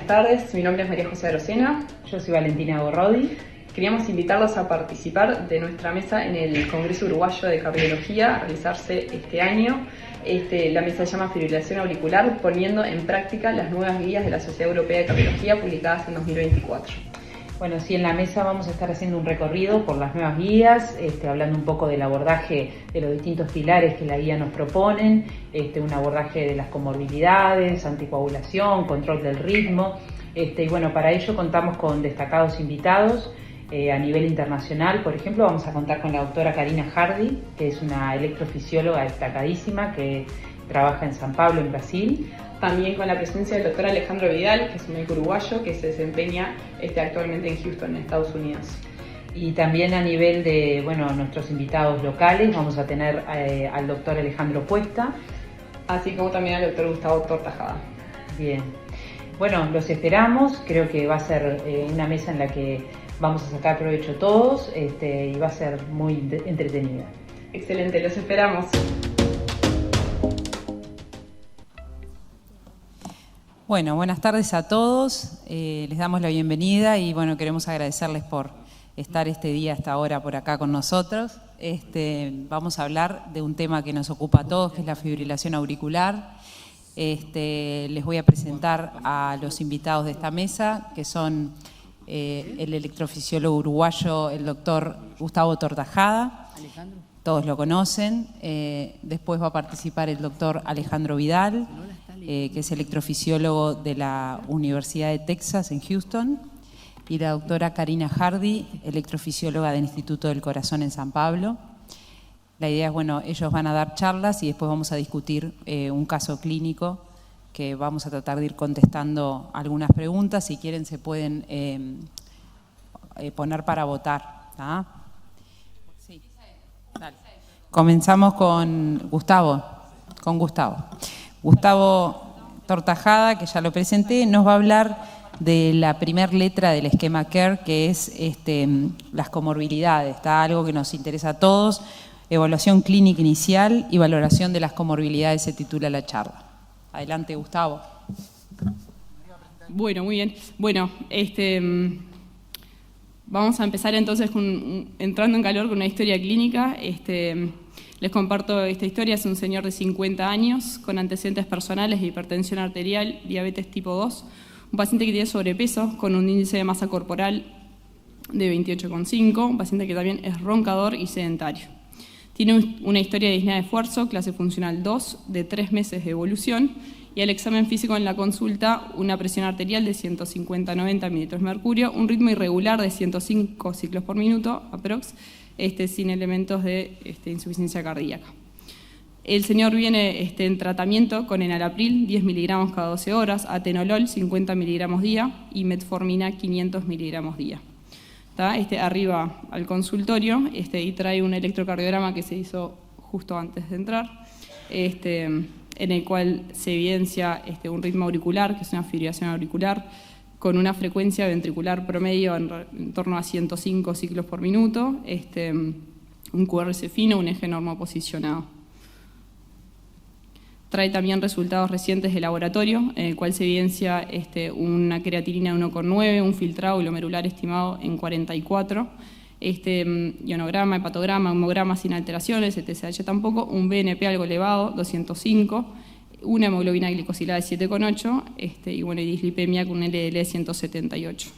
buenas tardes. Mi nombre es María José Arocena. Yo soy Valentina Borrodi. Queríamos invitarlos a participar de nuestra mesa en el Congreso Uruguayo de Cardiología a realizarse este año. La mesa se llama Fibrilación Auricular, poniendo en práctica las nuevas guías de la Sociedad Europea de Cardiología publicadas en 2024. Bueno, sí, en la mesa vamos a estar haciendo un recorrido por las nuevas guías, hablando un poco del abordaje de los distintos pilares que la guía nos proponen, un abordaje de las comorbilidades, anticoagulación, control del ritmo, y bueno, para ello contamos con destacados invitados a nivel internacional. Por ejemplo, vamos a contar con la doctora Karina Hardy, que es una electrofisióloga destacadísima que trabaja en San Pablo, en Brasil. También con la presencia del doctor Alejandro Vidal, que es un médico uruguayo que se desempeña actualmente en Houston, en Estados Unidos. Y también a nivel de nuestros invitados locales, vamos a tener al doctor Alejandro Cuesta. Así como también al doctor Gustavo Tortajada. Bien. Bueno, los esperamos. Creo que va a ser una mesa en la que vamos a sacar provecho todos y va a ser muy entretenida. Excelente, los esperamos. Bueno, buenas tardes a todos, les damos la bienvenida y bueno, queremos agradecerles por estar este día hasta ahora por acá con nosotros. Vamos a hablar de un tema que nos ocupa a todos, que es la fibrilación auricular. Les voy a presentar a los invitados de esta mesa, que son el electrofisiólogo uruguayo, el doctor Gustavo Tortajada. Alejandro. Todos lo conocen. Después va a participar el doctor Alejandro Vidal, que es electrofisiólogo de la Universidad de Texas en Houston, y la doctora Karina Hardy, electrofisióloga del Instituto del Corazón en San Pablo. La idea es, ellos van a dar charlas y después vamos a discutir un caso clínico que vamos a tratar de ir contestando algunas preguntas. Si quieren se pueden poner para votar. ¿Ah? Sí. Dale. Comenzamos con Gustavo. Gustavo Tortajada, que ya lo presenté, nos va a hablar de la primera letra del esquema CARE, que es las comorbilidades. Está algo que nos interesa a todos. Evaluación clínica inicial y valoración de las comorbilidades se titula la charla. Adelante, Gustavo. Bueno, muy bien. Bueno, vamos a empezar entonces entrando en calor con una historia clínica. Les comparto esta historia. Es un señor de 50 años con antecedentes personales de hipertensión arterial, diabetes tipo 2, un paciente que tiene sobrepeso con un índice de masa corporal de 28,5, un paciente que también es roncador y sedentario. Tiene una historia de disnea de esfuerzo, clase funcional 2, de 3 meses de evolución, y al examen físico en la consulta una presión arterial de 150-90 mililitros de mercurio, un ritmo irregular de 105 ciclos por minuto, aprox, sin elementos de insuficiencia cardíaca. El señor viene en tratamiento con enalapril, 10 miligramos cada 12 horas, atenolol, 50 miligramos día, y metformina, 500 miligramos día. Arriba al consultorio y trae un electrocardiograma que se hizo justo antes de entrar, en el cual se evidencia un ritmo auricular, que es una fibrilación auricular, con una frecuencia ventricular promedio en torno a 105 ciclos por minuto, un QRS fino, un eje normoposicionado. Trae también resultados recientes de laboratorio, en el cual se evidencia una creatinina de 1,9, un filtrado glomerular estimado en 44, ionograma, hepatograma, hemograma sin alteraciones, TSH tampoco, un BNP algo elevado, 205, una hemoglobina glicosilada de 7,8 y dislipemia con un LDL de 178.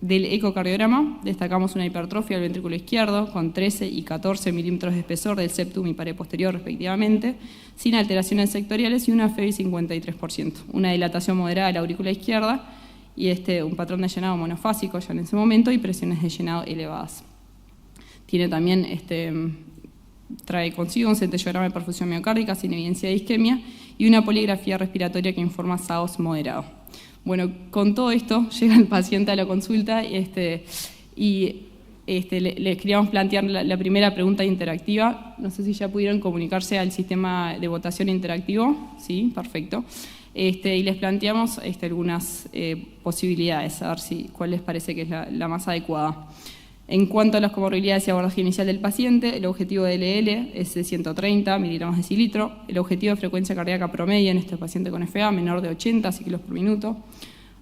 Del ecocardiograma destacamos una hipertrofia del ventrículo izquierdo con 13 y 14 milímetros de espesor del septum y pared posterior respectivamente, sin alteraciones sectoriales y una FEBI 53%, una dilatación moderada de la aurícula izquierda y un patrón de llenado monofásico ya en ese momento y presiones de llenado elevadas. Tiene también trae consigo un centellograma de perfusión miocárdica sin evidencia de isquemia y una poligrafía respiratoria que informa SAOS moderado. Bueno, con todo esto llega el paciente a la consulta y les queríamos plantear la primera pregunta interactiva. No sé si ya pudieron comunicarse al sistema de votación interactivo. Sí, perfecto. Y les planteamos algunas posibilidades, a ver cuál les parece que es la más adecuada. En cuanto a las comorbilidades y abordaje inicial del paciente, el objetivo de LL es de 130 miligramos de decilitro. El objetivo de frecuencia cardíaca promedio en este paciente con FA menor de 80 ciclos por minuto.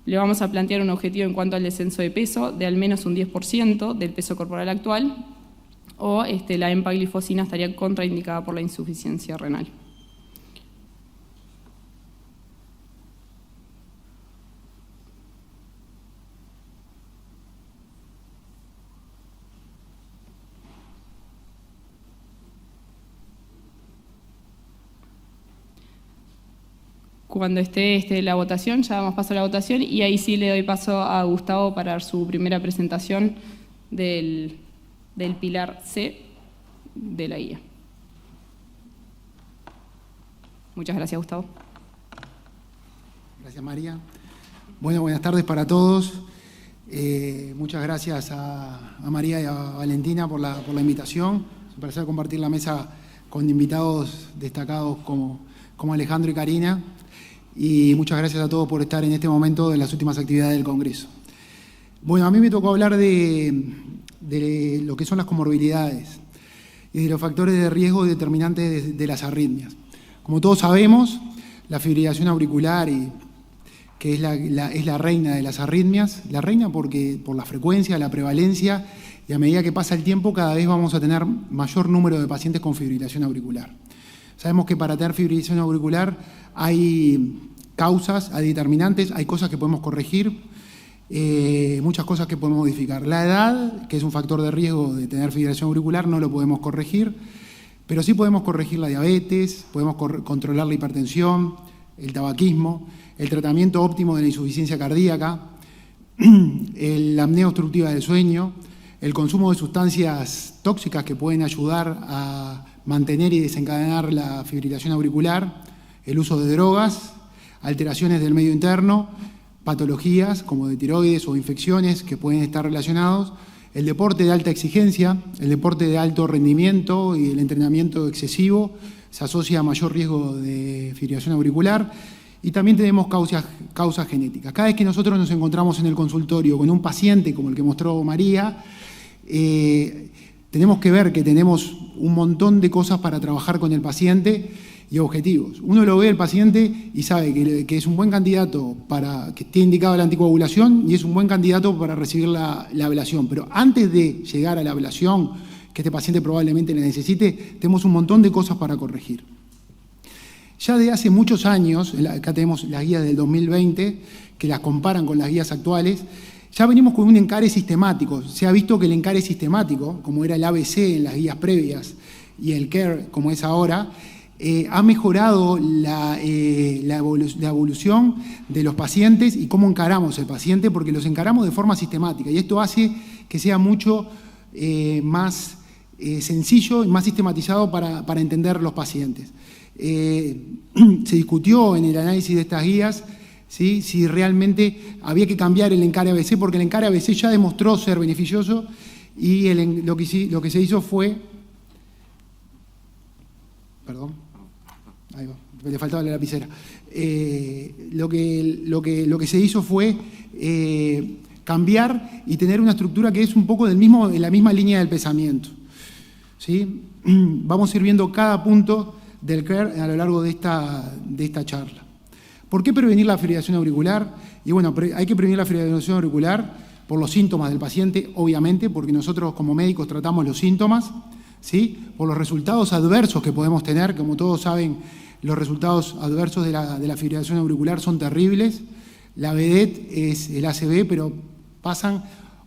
Le vamos a plantear un objetivo en cuanto al descenso de peso de al menos un 10% del peso corporal actual, o la empaglifosina estaría contraindicada por la insuficiencia renal. Cuando esté la votación, ya damos paso a la votación y ahí sí le doy paso a Gustavo para dar su primera presentación del pilar C de la guía. Muchas gracias, Gustavo. Gracias, María. Bueno, buenas tardes para todos. Muchas gracias a María y a Valentina por la invitación. Es un placer compartir la mesa con invitados destacados como Alejandro y Karina. Y muchas gracias a todos por estar en este momento de las últimas actividades del Congreso. Bueno, a mí me tocó hablar de lo que son las comorbilidades y de los factores de riesgo determinantes de las arritmias. Como todos sabemos, la fibrilación auricular, que es la reina de las arritmias, la reina por la frecuencia, la prevalencia, y a medida que pasa el tiempo cada vez vamos a tener mayor número de pacientes con fibrilación auricular. Sabemos que para tener fibrilación auricular hay causas, hay determinantes, hay cosas que podemos corregir, muchas cosas que podemos modificar. La edad, que es un factor de riesgo de tener fibrilación auricular, no lo podemos corregir, pero sí podemos corregir la diabetes, podemos controlar la hipertensión, el tabaquismo, el tratamiento óptimo de la insuficiencia cardíaca, la apnea obstructiva del sueño, el consumo de sustancias tóxicas que pueden ayudar a mantener y desencadenar la fibrilación auricular, el uso de drogas, alteraciones del medio interno, patologías como de tiroides o infecciones que pueden estar relacionados, el deporte de alta exigencia, el deporte de alto rendimiento y el entrenamiento excesivo se asocia a mayor riesgo de fibrilación auricular, y también tenemos causas genéticas. Cada vez que nosotros nos encontramos en el consultorio con un paciente como el que mostró María, tenemos que ver que tenemos un montón de cosas para trabajar con el paciente y objetivos. Uno lo ve el paciente y sabe que es un buen candidato para que esté indicado la anticoagulación y es un buen candidato para recibir la ablación. Pero antes de llegar a la ablación, que este paciente probablemente la necesite, tenemos un montón de cosas para corregir. Ya de hace muchos años, acá tenemos las guías del 2020, que las comparan con las guías actuales, ya venimos con un encare sistemático. Se ha visto que el encare sistemático, como era el ABC en las guías previas y el CARE como es ahora, ha mejorado la evolución de los pacientes y cómo encaramos el paciente, porque los encaramos de forma sistemática y esto hace que sea mucho más sencillo y más sistematizado para entender los pacientes. Se discutió en el análisis de estas guías, ¿sí?, si realmente había que cambiar el encare ABC, porque el encare ABC ya demostró ser beneficioso y lo que se hizo fue... Perdón, ahí va, le faltaba la lapicera. Lo que se hizo fue cambiar y tener una estructura que es un poco en la misma línea del pensamiento, ¿sí? Vamos a ir viendo cada punto del CARE a lo largo de esta charla. ¿Por qué prevenir la fibrilación auricular? Y bueno, hay que prevenir la fibrilación auricular por los síntomas del paciente, obviamente, porque nosotros como médicos tratamos los síntomas, ¿sí?, por los resultados adversos que podemos tener. Como todos saben, los resultados adversos de la fibrilación auricular son terribles. La vedette es el ACV, pero pasan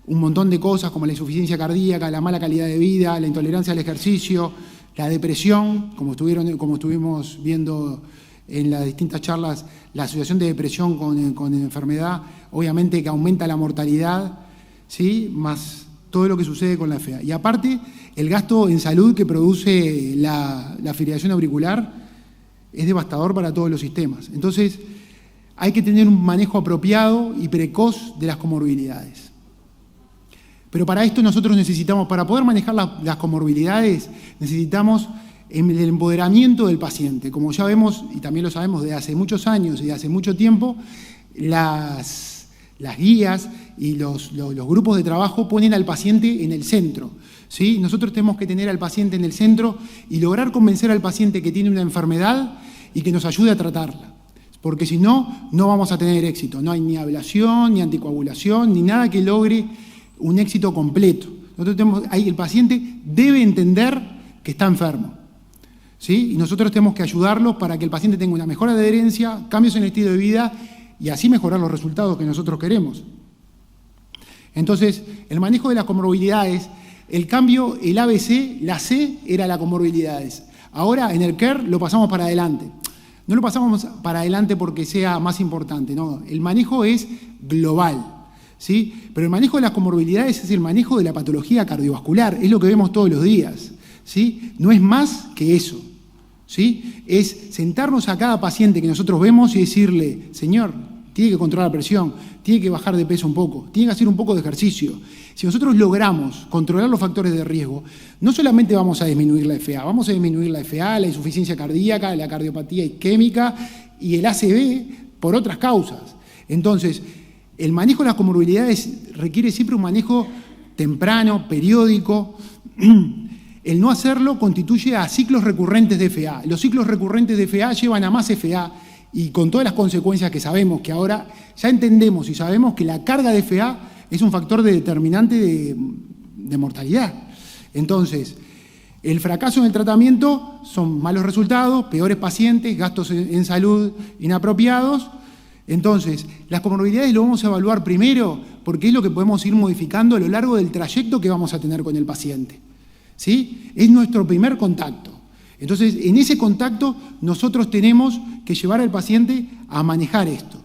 un montón de cosas como la insuficiencia cardíaca, la mala calidad de vida, la intolerancia al ejercicio, la depresión, como estuvimos viendo en las distintas charlas, la asociación de depresión con enfermedad, obviamente que aumenta la mortalidad, ¿sí?, más todo lo que sucede con la FA. Y aparte, el gasto en salud que produce la fibrilación auricular es devastador para todos los sistemas. Entonces, hay que tener un manejo apropiado y precoz de las comorbilidades. Pero para esto nosotros necesitamos, para poder manejar las comorbilidades, necesitamos el empoderamiento del paciente. Como ya vemos, y también lo sabemos de hace muchos años y de hace mucho tiempo, las las guías y los grupos de trabajo ponen al paciente en el centro, ¿sí? Nosotros tenemos que tener al paciente en el centro y lograr convencer al paciente que tiene una enfermedad y que nos ayude a tratarla. Porque si no, no vamos a tener éxito. No hay ni ablación, ni anticoagulación, ni nada que logre un éxito completo. El paciente debe entender que está enfermo, ¿sí? Y nosotros tenemos que ayudarlo para que el paciente tenga una mejor adherencia, cambios en el estilo de vida y así mejorar los resultados que nosotros queremos. Entonces, el manejo de las comorbilidades, el cambio, el ABC, la C era las comorbilidades. Ahora en el CARE lo pasamos para adelante. No lo pasamos para adelante porque sea más importante, no. El manejo es global, ¿sí? Pero el manejo de las comorbilidades es el manejo de la patología cardiovascular, es lo que vemos todos los días, ¿sí? No es más que eso, ¿sí? Es sentarnos a cada paciente que nosotros vemos y decirle, señor, tiene que controlar la presión, tiene que bajar de peso un poco, tiene que hacer un poco de ejercicio. Si nosotros logramos controlar los factores de riesgo, no solamente vamos a disminuir la FA, vamos a disminuir la FA, la insuficiencia cardíaca, la cardiopatía isquémica y el ACV por otras causas. Entonces, el manejo de las comorbilidades requiere siempre un manejo temprano, periódico. El no hacerlo constituye a ciclos recurrentes de FA. Los ciclos recurrentes de FA llevan a más FA y con todas las consecuencias que sabemos, que ahora ya entendemos y sabemos que la carga de FA es un factor determinante de mortalidad. Entonces, el fracaso en el tratamiento son malos resultados, peores pacientes, gastos en salud inapropiados. Entonces, las comorbilidades lo vamos a evaluar primero porque es lo que podemos ir modificando a lo largo del trayecto que vamos a tener con el paciente, ¿sí? Es nuestro primer contacto. Entonces, en ese contacto nosotros tenemos que llevar al paciente a manejar esto.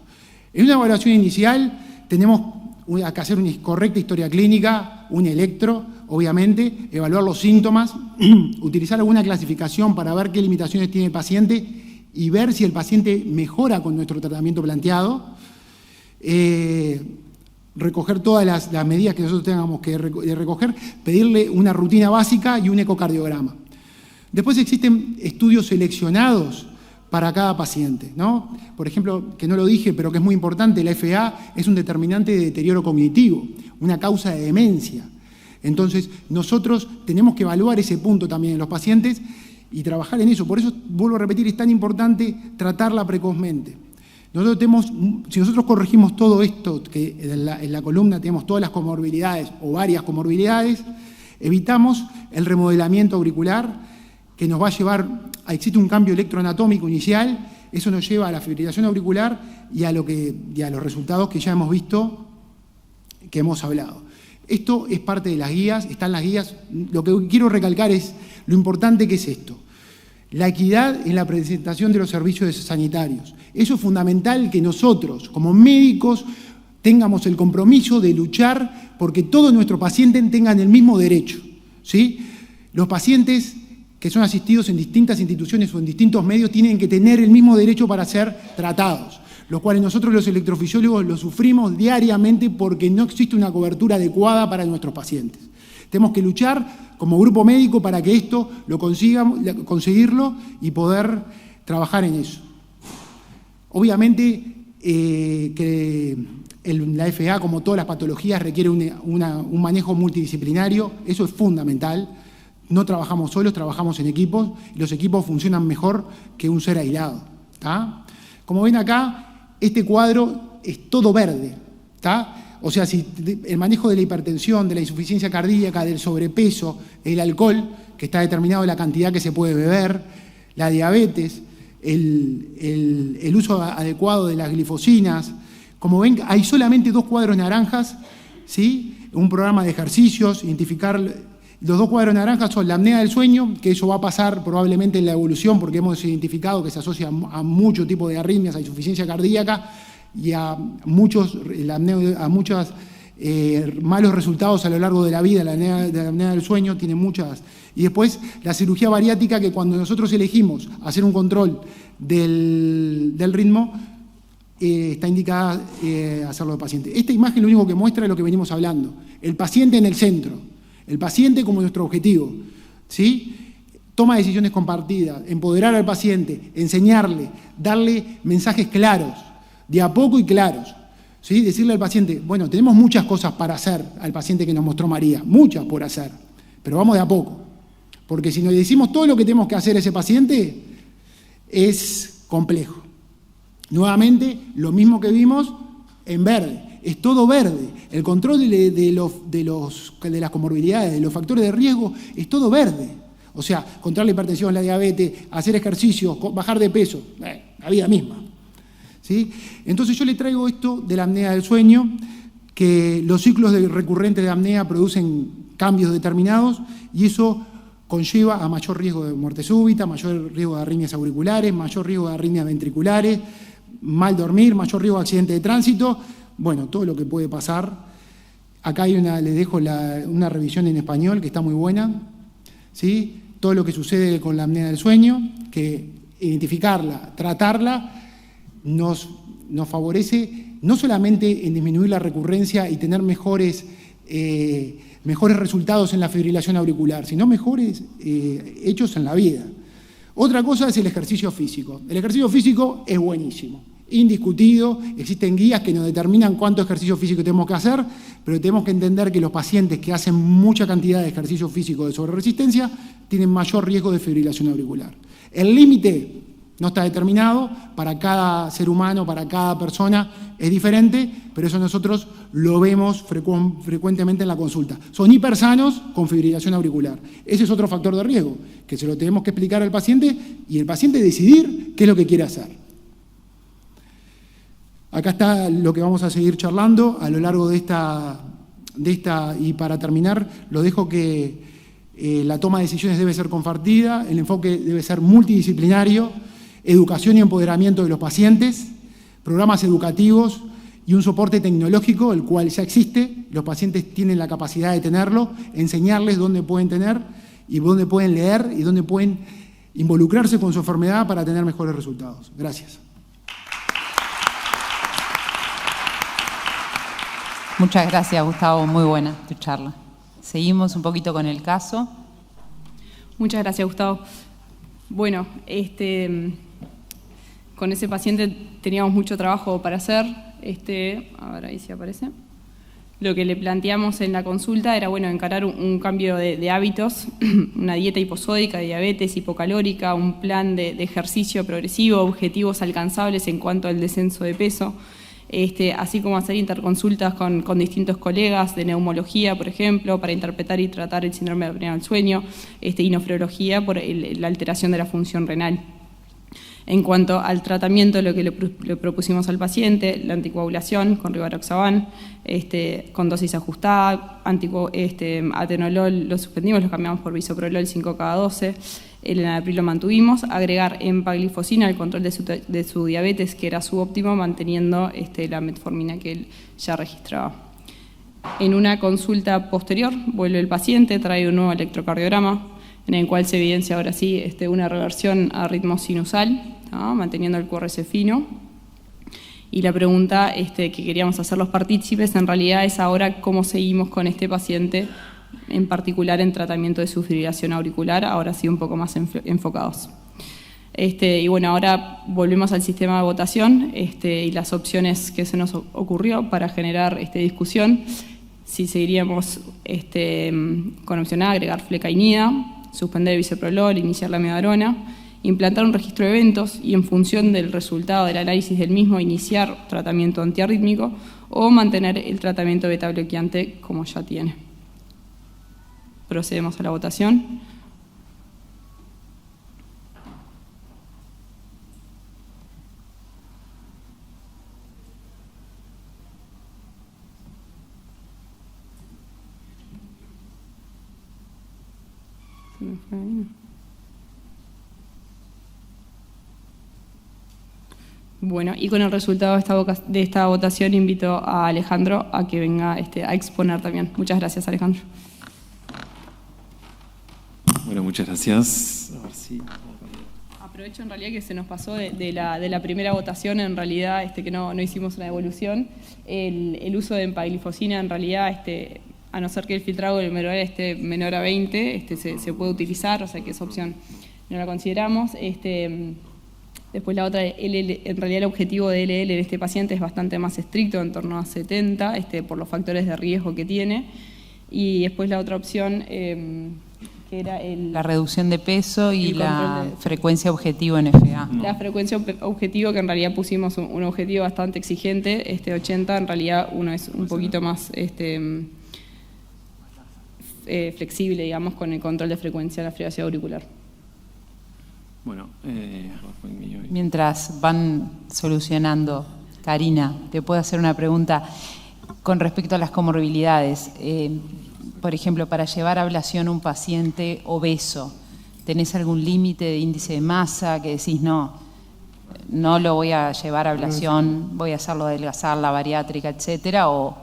En una evaluación inicial tenemos que hacer una correcta historia clínica, un electro, obviamente, evaluar los síntomas, utilizar alguna clasificación para ver qué limitaciones tiene el paciente y ver si el paciente mejora con nuestro tratamiento planteado, recoger todas las medidas que nosotros tengamos que recoger, pedirle una rutina básica y un ecocardiograma. Después existen estudios seleccionados para cada paciente, ¿no? Por ejemplo, que no lo dije, pero que es muy importante, la FA es un determinante de deterioro cognitivo, una causa de demencia. Entonces, nosotros tenemos que evaluar ese punto también en los pacientes y trabajar en eso. Por eso, vuelvo a repetir, es tan importante tratarla precozmente. Si nosotros corregimos todo esto, que en la columna tenemos todas las comorbilidades o varias comorbilidades, evitamos el remodelamiento auricular, que nos va a llevar, existe un cambio electroanatómico inicial, eso nos lleva a la fibrilación auricular y a los resultados que ya hemos visto, que hemos hablado. Esto es parte de las guías, están las guías. Lo que quiero recalcar es lo importante que es esto. La equidad en la presentación de los servicios sanitarios. Eso es fundamental que nosotros, como médicos, tengamos el compromiso de luchar porque todos nuestros pacientes tengan el mismo derecho, ¿sí? Los pacientes que son asistidos en distintas instituciones o en distintos medios tienen que tener el mismo derecho para ser tratados, los cuales nosotros los electrofisiólogos lo sufrimos diariamente porque no existe una cobertura adecuada para nuestros pacientes. Tenemos que luchar como grupo médico para que esto lo conseguirlo y poder trabajar en eso. Obviamente que la FA, como todas las patologías, requiere un manejo multidisciplinario, eso es fundamental. No trabajamos solos, trabajamos en equipos y los equipos funcionan mejor que un ser aislado, ¿tá? Como ven acá, este cuadro es todo verde, ¿tá? O sea, si el manejo de la hipertensión, de la insuficiencia cardíaca, del sobrepeso, el alcohol, que está determinado la cantidad que se puede beber, la diabetes, el uso adecuado de las glifosinas. Como ven, hay solamente 2 cuadros naranjas, ¿sí? Un programa de ejercicios, identificar. Los 2 cuadros naranjas son la apnea del sueño, que eso va a pasar probablemente en la evolución porque hemos identificado que se asocia a muchos tipos de arritmias, a insuficiencia cardíaca y a muchos malos resultados a lo largo de la vida. La apnea del sueño tiene muchas. Y después la cirugía bariátrica, que cuando nosotros elegimos hacer un control del ritmo, está indicada hacerlo de paciente. Esta imagen lo único que muestra es lo que venimos hablando. El paciente en el centro. El paciente como nuestro objetivo, ¿sí? Toma de decisiones compartidas, empoderar al paciente, enseñarle, darle mensajes claros, de a poco y claros, ¿Sí? Decirle al paciente, bueno, tenemos muchas cosas para hacer al paciente que nos mostró María, muchas por hacer, pero vamos de a poco. Porque si nos decimos todo lo que tenemos que hacer a ese paciente, es complejo. Nuevamente, lo mismo que vimos en verde, es todo verde. El control de las comorbilidades, de los factores de riesgo, es todo verde. O sea, controlar la hipertensión, la diabetes, hacer ejercicio, bajar de peso, la vida misma. ¿Sí? Entonces yo le traigo esto de la apnea del sueño, que los ciclos recurrentes de apnea producen cambios determinados y eso conlleva a mayor riesgo de muerte súbita, mayor riesgo de arritmias auriculares, mayor riesgo de arritmias ventriculares, mal dormir, mayor riesgo de accidente de tránsito, bueno, todo lo que puede pasar. Acá hay les dejo una revisión en español que está muy buena, ¿sí? Todo lo que sucede con la apnea del sueño, que identificarla, tratarla, nos favorece no solamente en disminuir la recurrencia y tener mejores resultados en la fibrilación auricular, sino mejores hechos en la vida. Otra cosa es el ejercicio físico. El ejercicio físico es buenísimo, indiscutido, existen guías que nos determinan cuánto ejercicio físico tenemos que hacer, pero tenemos que entender que los pacientes que hacen mucha cantidad de ejercicio físico de sobreresistencia tienen mayor riesgo de fibrilación auricular. El límite no está determinado, para cada ser humano, para cada persona es diferente, pero eso nosotros lo vemos frecuentemente en la consulta. Son hipersanos con fibrilación auricular. Ese es otro factor de riesgo, que se lo tenemos que explicar al paciente y el paciente decidir qué es lo que quiere hacer. Acá está lo que vamos a seguir charlando a lo largo de esta y para terminar, lo dejo que la toma de decisiones debe ser compartida, el enfoque debe ser multidisciplinario, educación y empoderamiento de los pacientes, programas educativos y un soporte tecnológico, el cual ya existe, los pacientes tienen la capacidad de tenerlo, enseñarles dónde pueden tener y dónde pueden leer y dónde pueden involucrarse con su enfermedad para tener mejores resultados. Gracias. Muchas gracias, Gustavo, muy buena tu charla. Seguimos un poquito con el caso. Muchas gracias, Gustavo. Bueno, con ese paciente teníamos mucho trabajo para hacer. A ver, ahí sí aparece. Lo que le planteamos en la consulta era, bueno, encarar un cambio de hábitos, una dieta hiposódica, de diabetes, hipocalórica, un plan de ejercicio progresivo, objetivos alcanzables en cuanto al descenso de peso, así como hacer interconsultas con distintos colegas de neumología, por ejemplo, para interpretar y tratar el síndrome de apnea del sueño, y nefrología por la alteración de la función renal. En cuanto al tratamiento, lo que le propusimos al paciente, la anticoagulación con rivaroxaban, con dosis ajustada, atenolol lo suspendimos, lo cambiamos por bisoprolol 5 cada 12, el enalapril lo mantuvimos, agregar empaglifosina al control de su diabetes, que era subóptimo, manteniendo la metformina que él ya registraba. En una consulta posterior, vuelve el paciente, trae un nuevo electrocardiograma, en el cual se evidencia ahora sí una reversión a ritmo sinusal, ¿no? Manteniendo el QRS fino. Y la pregunta que queríamos hacer los partícipes en realidad es ahora cómo seguimos con este paciente, en particular en tratamiento de su fibrilación auricular, ahora sí un poco más enfocados. Y bueno, ahora volvemos al sistema de votación y las opciones que se nos ocurrió para generar discusión. Si seguiríamos con opción A, agregar flecainida, suspender el bisoprolol, iniciar la amiodarona, implantar un registro de eventos y en función del resultado del análisis del mismo iniciar tratamiento antiarrítmico o mantener el tratamiento beta bloqueante como ya tiene. Procedemos a la votación. Bueno, y con el resultado de esta votación invito a Alejandro a que venga a exponer también. Muchas gracias, Alejandro. Bueno, muchas gracias. A ver si... Aprovecho en realidad que se nos pasó de la primera votación, en realidad que no hicimos una devolución. El uso de empaglifosina en realidad, a no ser que el filtrado del humoral esté menor a 20, se puede utilizar, o sea que esa opción no la consideramos. Después la otra, en realidad el objetivo de LL en este paciente es bastante más estricto, en torno a 70, por los factores de riesgo que tiene. Y después la otra opción, que era la reducción de peso y la frecuencia objetivo en FA. La frecuencia objetivo, que en realidad pusimos un objetivo bastante exigente, 80, en realidad uno es un poquito más flexible, digamos, con el control de frecuencia de la fibrilación auricular. Bueno, mientras van solucionando, Karina, te puedo hacer una pregunta con respecto a las comorbilidades. Por ejemplo, para llevar a ablación un paciente obeso, ¿tenés algún límite de índice de masa que decís no lo voy a llevar a ablación, voy a hacerlo adelgazar, la bariátrica, etcétera? O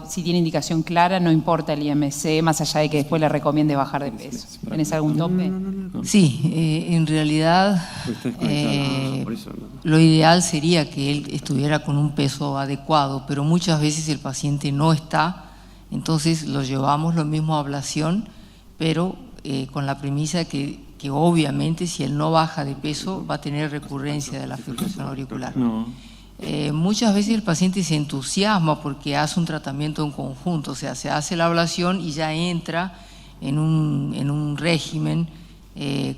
si tiene indicación clara, no importa el IMC, más allá de que después le recomiende bajar de peso? ¿Tenés algún tope? Sí, en realidad lo ideal sería que él estuviera con un peso adecuado, pero muchas veces el paciente no está. Entonces lo llevamos lo mismo a ablación, pero con la premisa que obviamente si él no baja de peso va a tener recurrencia de la fibrilación auricular. Muchas veces el paciente se entusiasma porque hace un tratamiento en conjunto, o sea, se hace la ablación y ya entra en un régimen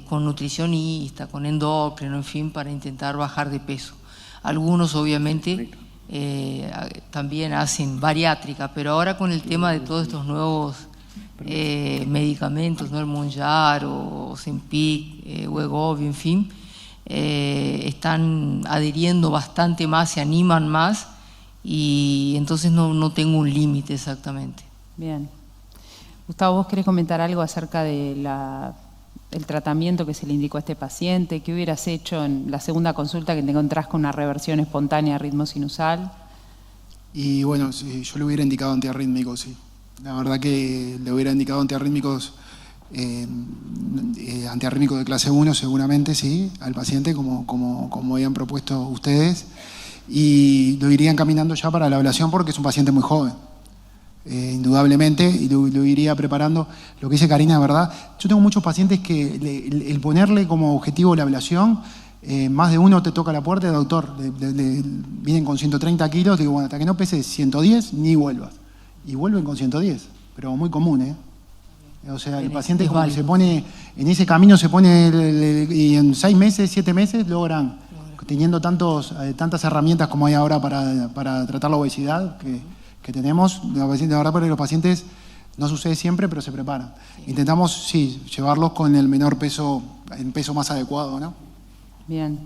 con nutricionista, con endocrino, en fin, para intentar bajar de peso. Algunos obviamente también hacen bariátrica, pero ahora con el tema de todos estos nuevos medicamentos, ¿no? El Mounjaro, Ozempic, Wegovy, en fin, están adheriendo bastante más, se animan más, y entonces no tengo un límite exactamente. Bien. Gustavo, ¿vos querés comentar algo acerca de el tratamiento que se le indicó a este paciente? ¿Qué hubieras hecho en la segunda consulta que te encontrás con una reversión espontánea de ritmo sinusal? Y bueno, sí, yo le hubiera indicado antiarrítmicos, sí. La verdad que le hubiera indicado antiarrítmicos, antiarrítmicos de clase 1 seguramente, sí, al paciente como habían propuesto ustedes, y lo irían caminando ya para la ablación porque es un paciente muy joven. Indudablemente, y lo iría preparando. Lo que dice Karina, ¿verdad? Yo tengo muchos pacientes que el ponerle como objetivo la ablación, más de uno te toca la puerta, doctor, vienen con 130 kilos, digo, bueno, hasta que no pese 110, ni vuelvas. Y vuelven con 110, pero muy común, ¿eh? O sea, el paciente como que se pone, en ese camino se pone, y en 6 meses, 7 meses logran, teniendo tantas herramientas como hay ahora para tratar la obesidad, que tenemos, la verdad, para los pacientes no sucede siempre, pero se preparan. Intentamos, sí, llevarlos con el menor peso, en peso más adecuado, ¿no? Bien.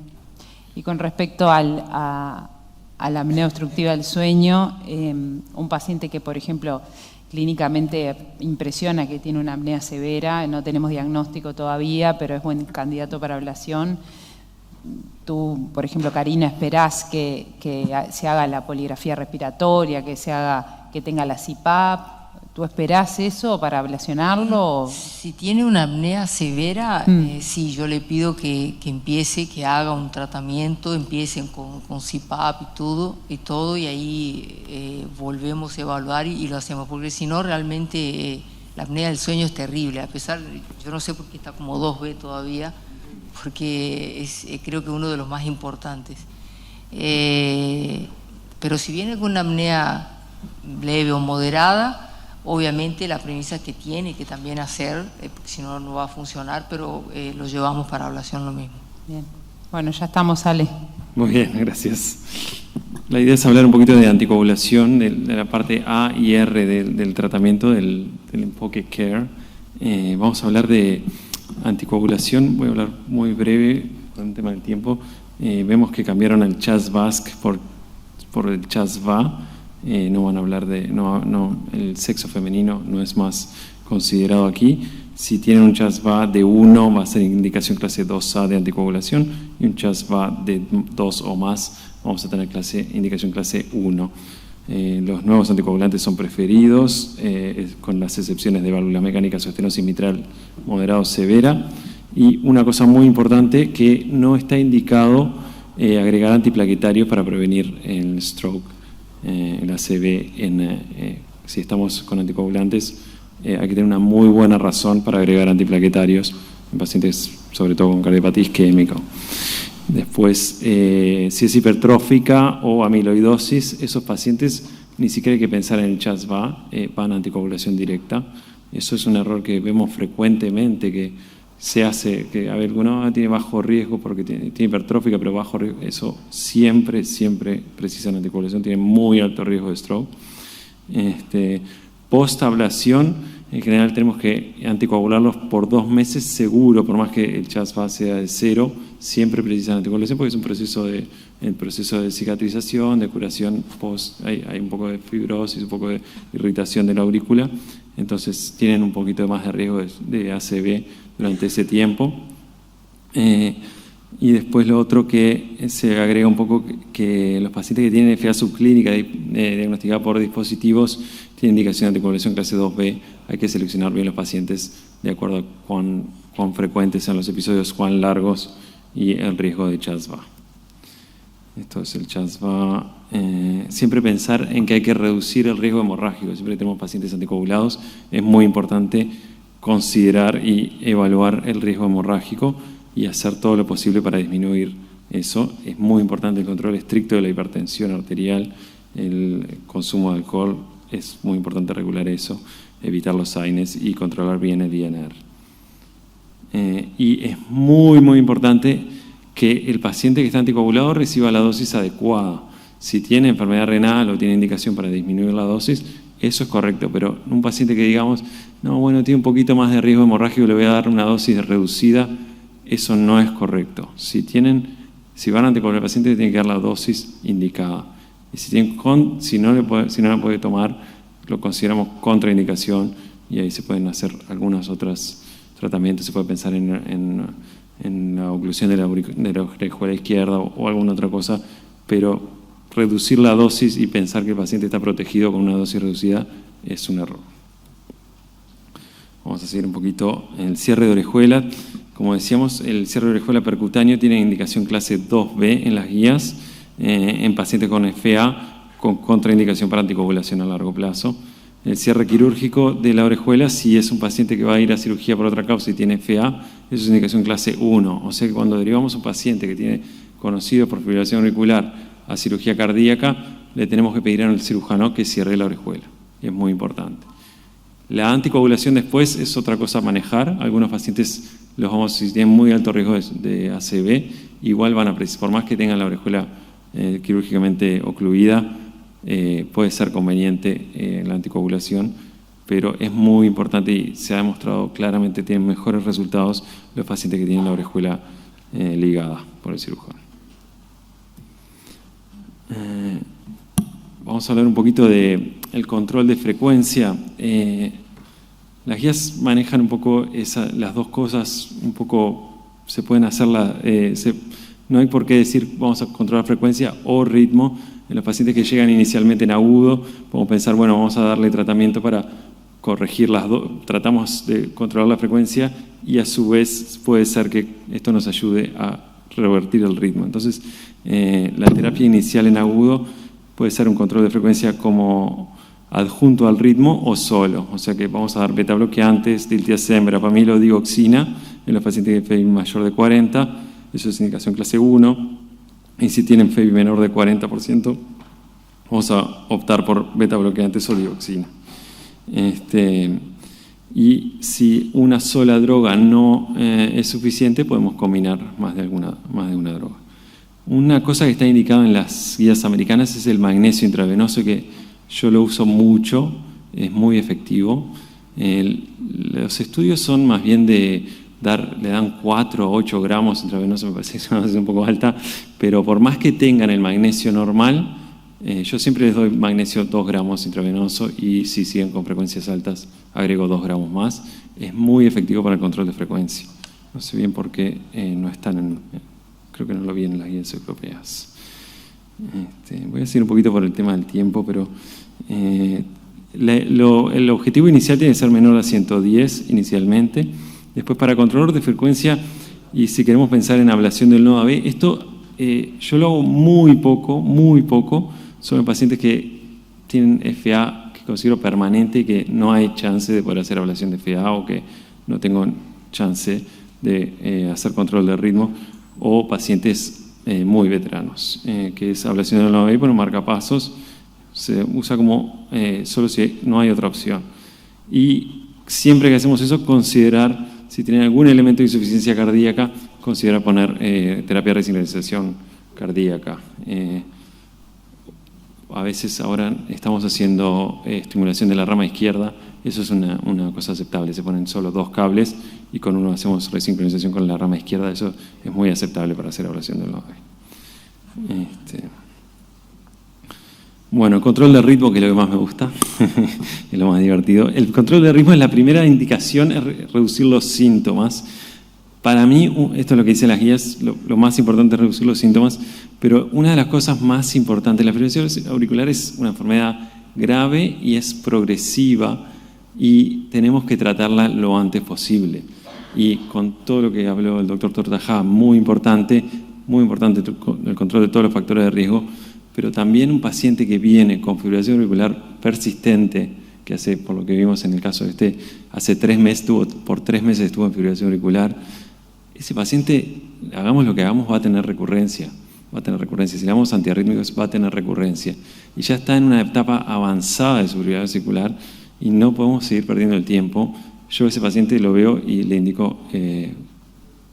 Y con respecto a la apnea obstructiva del sueño, un paciente que, por ejemplo, clínicamente impresiona que tiene una apnea severa, no tenemos diagnóstico todavía, pero es buen candidato para ablación. Tú, por ejemplo, Karina, esperás que se haga la poligrafía respiratoria, que tenga la CPAP. ¿Tú esperás eso para ablacionarlo? Si tiene una apnea severa, sí, yo le pido que empiece, que haga un tratamiento, empiecen con CPAP y todo, y ahí volvemos a evaluar y lo hacemos, porque si no, realmente la apnea del sueño es terrible, a pesar, yo no sé por qué está como 2B todavía, porque es creo que uno de los más importantes. Pero si viene con una apnea leve o moderada, obviamente la premisa que tiene que también hacer, porque si no, no va a funcionar, pero lo llevamos para ablación lo mismo. Bien. Bueno, ya estamos, Ale. Muy bien, gracias. La idea es hablar un poquito de anticoagulación, de la parte A y R del tratamiento, del enfoque CARE. Vamos a hablar de anticoagulación, voy a hablar muy breve por un tema del tiempo. Vemos que cambiaron el CHAS-VASC por el CHAS-VA. No van a hablar el sexo femenino no es más considerado aquí. Si tienen un CHAS-VA de 1 va a ser indicación clase 2A de anticoagulación, y un CHAS-VA de 2 o más vamos a tener indicación clase 1. Los nuevos anticoagulantes son preferidos, con las excepciones de válvula mecánica, estenosis mitral moderada o severa. Y una cosa muy importante, que no está indicado agregar antiplaquetarios para prevenir el stroke, el ACV. Si estamos con anticoagulantes, hay que tener una muy buena razón para agregar antiplaquetarios en pacientes, sobre todo con cardiopatía isquémica. Después, si es hipertrófica o amiloidosis, esos pacientes ni siquiera hay que pensar en el CHA2-VA, van a anticoagulación directa. Eso es un error que vemos frecuentemente, que se hace, que a ver, uno tiene bajo riesgo porque tiene hipertrófica, pero bajo riesgo, eso siempre precisa una anticoagulación, tiene muy alto riesgo de stroke. Post-ablación, en general tenemos que anticoagularlos por 2 meses seguro, por más que el CHA2-VA sea de 0, siempre precisan anticoagulación porque es un proceso de cicatrización, de curación post, hay un poco de fibrosis, un poco de irritación de la aurícula, entonces tienen un poquito más de riesgo de ACV durante ese tiempo. Y después lo otro que se agrega un poco, que los pacientes que tienen FA subclínica diagnosticada por dispositivos tienen indicación de anticoagulación clase 2B. Hay que seleccionar bien los pacientes de acuerdo a cuán frecuentes sean los episodios, cuán largos y el riesgo de CHA2-VA. Esto es el CHA2-VA. Siempre pensar en que hay que reducir el riesgo hemorrágico. Siempre tenemos pacientes anticoagulados. Es muy importante considerar y evaluar el riesgo hemorrágico y hacer todo lo posible para disminuir eso. Es muy importante el control estricto de la hipertensión arterial, el consumo de alcohol, es muy importante regular eso, evitar los AINES y controlar bien el INR. Y es muy importante que el paciente que está anticoagulado reciba la dosis adecuada. Si tiene enfermedad renal o tiene indicación para disminuir la dosis, eso es correcto, pero un paciente que digamos, no, bueno, tiene un poquito más de riesgo hemorrágico, le voy a dar una dosis reducida, eso no es correcto. Si van a anticoagular al paciente, tienen que dar la dosis indicada. Y si no la puede tomar, lo consideramos contraindicación y ahí se pueden hacer algunos otros tratamientos. Se puede pensar en la oclusión de la orejuela izquierda o alguna otra cosa, pero reducir la dosis y pensar que el paciente está protegido con una dosis reducida es un error. Vamos a seguir un poquito en el cierre de orejuela. Como decíamos, el cierre de orejuela percutáneo tiene indicación clase 2B en las guías, en pacientes con FA con contraindicación para anticoagulación a largo plazo. El cierre quirúrgico de la orejuela, si es un paciente que va a ir a cirugía por otra causa y tiene FA, eso es indicación clase 1. O sea que cuando derivamos a un paciente que tiene conocido por fibrilación auricular a cirugía cardíaca, le tenemos que pedir al cirujano que cierre la orejuela. Y es muy importante. La anticoagulación después es otra cosa a manejar. Algunos pacientes, si tienen muy alto riesgo de ACV, igual van a precisar, por más que tengan la orejuela quirúrgicamente ocluida, puede ser conveniente la anticoagulación, pero es muy importante y se ha demostrado claramente que tienen mejores resultados los pacientes que tienen la orejuela ligada por el cirujano. Vamos a hablar un poquito del control de frecuencia. Las guías manejan un poco las dos cosas, un poco se pueden hacerlas, no hay por qué decir vamos a controlar frecuencia o ritmo. En los pacientes que llegan inicialmente en agudo, podemos pensar, bueno, vamos a darle tratamiento para corregir las dos, tratamos de controlar la frecuencia y a su vez puede ser que esto nos ayude a revertir el ritmo. Entonces, la terapia inicial en agudo puede ser un control de frecuencia como adjunto al ritmo o solo. O sea que vamos a dar beta bloqueantes, diltiazem, verapamil o digoxina en los pacientes de FEBI mayor de 40, eso es indicación clase 1. Y si tienen FEBI menor de 40%, vamos a optar por beta bloqueantes o dioxina. Y si una sola droga no es suficiente, podemos combinar más de una droga. Una cosa que está indicada en las guías americanas es el magnesio intravenoso, que yo lo uso mucho, es muy efectivo. Los estudios son más bien le dan 4 o 8 gramos intravenoso, me parece que es una dosis un poco alta, pero por más que tengan el magnesio normal, yo siempre les doy magnesio 2 gramos intravenoso y si siguen con frecuencias altas, agrego 2 gramos más. Es muy efectivo para el control de frecuencia. No sé bien por qué no están creo que no lo vi en las guías europeas. Voy a seguir un poquito por el tema del tiempo, pero el objetivo inicial tiene que ser menor a 110 inicialmente. Después, para controlador de frecuencia, y si queremos pensar en ablación del nodo AB, esto yo lo hago muy poco, son en pacientes que tienen FA que considero permanente y que no hay chance de poder hacer ablación de FA o que no tengo chance de hacer control de ritmo. o pacientes muy veteranos, que es ablación de aula por marcapasos. Se usa como solo si no hay otra opción. Y siempre que hacemos eso, considerar, si tienen algún elemento de insuficiencia cardíaca, considerar poner terapia de resincronización cardíaca. A veces ahora estamos haciendo estimulación de la rama izquierda, eso es una cosa aceptable, se ponen solo 2 cables y con uno hacemos resincronización con la rama izquierda, eso es muy aceptable para hacer ablación del nodo. Bueno, control de ritmo, que es lo que más me gusta, es lo más divertido. El control de ritmo es la primera indicación, es reducir los síntomas. Para mí, esto es lo que dicen las guías, lo más importante es reducir los síntomas, pero una de las cosas más importantes, la fibrilación auricular es una enfermedad grave y es progresiva y tenemos que tratarla lo antes posible. Y con todo lo que habló el doctor Tortajada, muy importante el control de todos los factores de riesgo, pero también un paciente que viene con fibrilación auricular persistente, que hace, por lo que vimos en el caso de hace 3 meses, por 3 meses estuvo en fibrilación auricular. Ese paciente, hagamos lo que hagamos, va a tener recurrencia. Si le damos antiarrítmicos, va a tener recurrencia. Y ya está en una etapa avanzada de su fibrilación auricular y no podemos seguir perdiendo el tiempo. Yo a ese paciente lo veo y le indico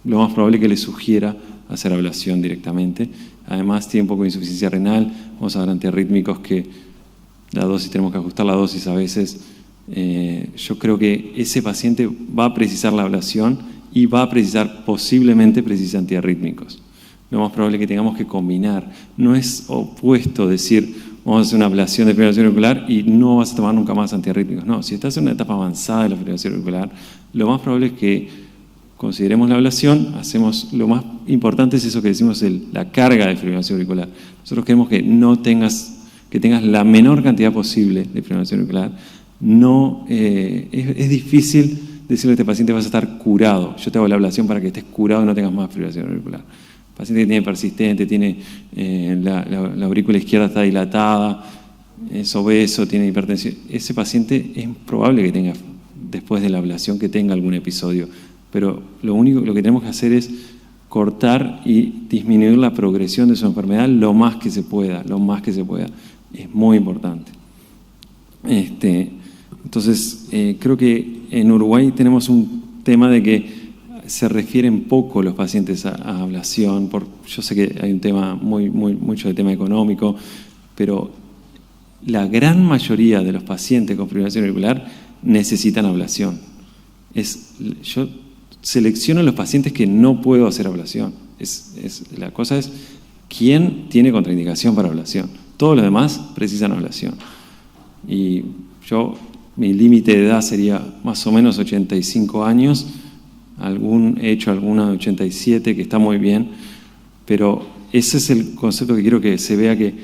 lo más probable que le sugiera hacer ablación directamente. Además, tiene un poco de insuficiencia renal. Vamos a dar antiarrítmicos que la dosis, tenemos que ajustar la dosis a veces. Yo creo que ese paciente va a precisar la ablación y va a precisar, posiblemente precise antiarrítmicos. Lo más probable es que tengamos que combinar. No es opuesto decir, vamos a hacer una ablación de fibrilación auricular y no vas a tomar nunca más antiarrítmicos. No, si estás en una etapa avanzada de la fibrilación auricular, lo más probable es que consideremos la ablación, hacemos lo más importante es eso que decimos, la carga de fibrilación auricular. Nosotros queremos que tengas la menor cantidad posible de fibrilación auricular. No, es difícil decirle a este paciente vas a estar curado. Yo te hago la ablación para que estés curado y no tengas más fibrilación auricular. El paciente que tiene persistente, tiene la aurícula izquierda está dilatada, es obeso, tiene hipertensión. Ese paciente es probable que tenga, después de la ablación, que tenga algún episodio. Pero lo que tenemos que hacer es cortar y disminuir la progresión de su enfermedad lo más que se pueda. Es muy importante. Entonces, creo que en Uruguay tenemos un tema de que se refieren poco los pacientes a ablación. Yo sé que hay un tema mucho de tema económico, pero la gran mayoría de los pacientes con fibrilación auricular necesitan ablación. Yo selecciono los pacientes que no puedo hacer ablación. La cosa es quién tiene contraindicación para ablación. Todos los demás precisan ablación. Y mi límite de edad sería más o menos 85 años. He hecho alguna de 87 que está muy bien, pero ese es el concepto que quiero que se vea, que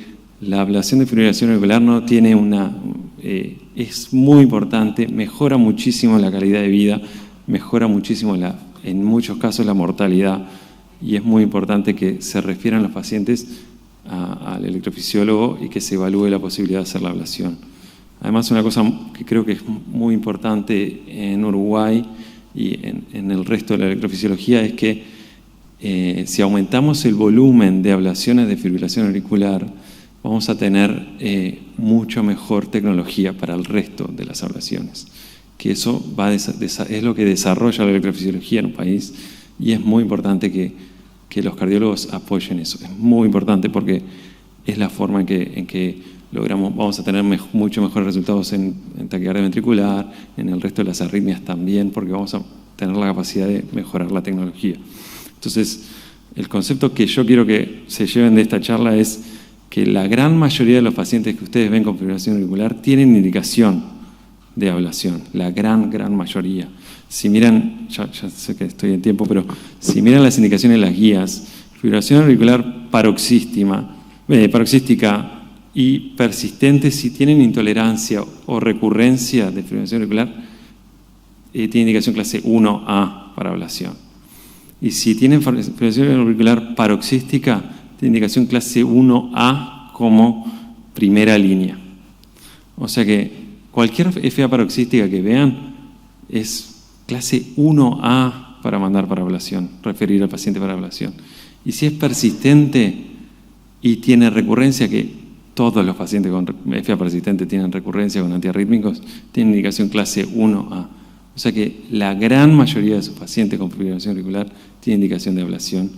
la ablación de fibrilación auricular no tiene es muy importante, mejora muchísimo la calidad de vida, mejora muchísimo en muchos casos la mortalidad, y es muy importante que se refieran los pacientes al electrofisiólogo y que se evalúe la posibilidad de hacer la ablación. Además, una cosa que creo que es muy importante en Uruguay y en el resto de la electrofisiología es que si aumentamos el volumen de ablaciones de fibrilación auricular, vamos a tener mucho mejor tecnología para el resto de las ablaciones. Que eso es lo que desarrolla la electrofisiología en un país, y es muy importante que los cardiólogos apoyen eso. Es muy importante porque es la forma en que vamos a tener mucho mejores resultados en taquicardia ventricular, en el resto de las arritmias también, porque vamos a tener la capacidad de mejorar la tecnología. Entonces, el concepto que yo quiero que se lleven de esta charla es que la gran mayoría de los pacientes que ustedes ven con fibrilación auricular tienen indicación de ablación, la gran mayoría. Si miran, ya sé que estoy en tiempo, pero si miran las indicaciones de las guías, fibrilación auricular paroxística y persistente, si tienen intolerancia o recurrencia de fibrilación auricular, tiene indicación clase 1A para ablación. Y si tienen fibrilación auricular paroxística, tiene indicación clase 1A como primera línea. O sea que cualquier FA paroxística que vean es clase 1A para mandar para ablación, referir al paciente para ablación. Y si es persistente y tiene recurrencia, que todos los pacientes con FA persistente tienen recurrencia con antiarrítmicos, tienen indicación clase 1A. O sea que la gran mayoría de sus pacientes con fibrilación auricular tienen indicación de ablación,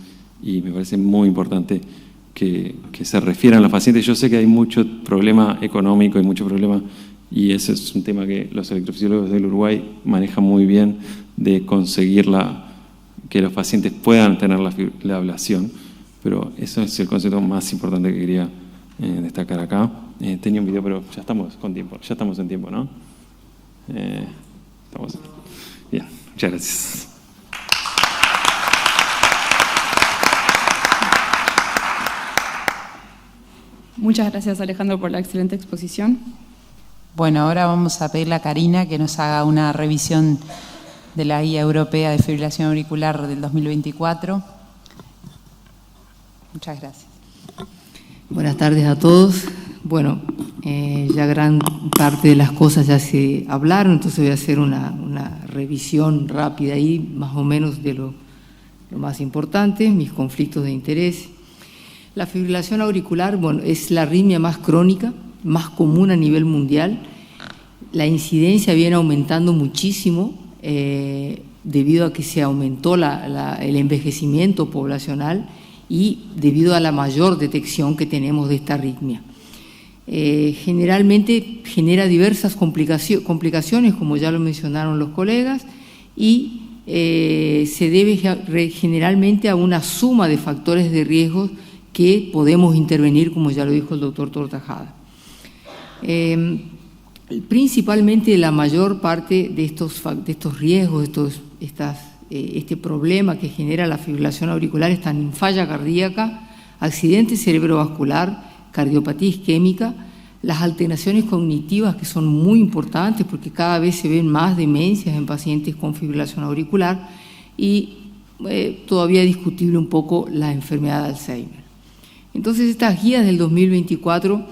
y me parece muy importante que se refieran los pacientes. Yo sé que hay mucho problema económico y mucho problema, y ese es un tema que los electrofisiólogos del Uruguay manejan muy bien, de conseguir que los pacientes puedan tener la ablación, pero eso es el concepto más importante que quería destacar acá. Tenía un video, pero ya estamos con tiempo, ya estamos en tiempo, ¿no? Estamos bien, muchas gracias. Muchas gracias, Alejandro, por la excelente exposición. Bueno, ahora vamos a pedirle a Karina que nos haga una revisión de la Guía Europea de Fibrilación Auricular del 2024. Muchas gracias. Buenas tardes a todos. Bueno, ya gran parte de las cosas ya se hablaron, entonces voy a hacer una revisión rápida ahí, más o menos de lo más importante, mis conflictos de interés. La fibrilación auricular, bueno, es la arritmia más crónica, más común a nivel mundial. La incidencia viene aumentando muchísimo debido a que se aumentó el envejecimiento poblacional y debido a la mayor detección que tenemos de esta arritmia. Generalmente genera diversas complicaciones, como ya lo mencionaron los colegas, y se debe generalmente a una suma de factores de riesgo que podemos intervenir, como ya lo dijo el doctor Tortajada. Principalmente la mayor parte de estos riesgos, este problema que genera la fibrilación auricular están en falla cardíaca, accidente cerebrovascular, cardiopatía isquémica, las alteraciones cognitivas, que son muy importantes porque cada vez se ven más demencias en pacientes con fibrilación auricular, y todavía discutible un poco la enfermedad de Alzheimer. Entonces, estas guías del 2024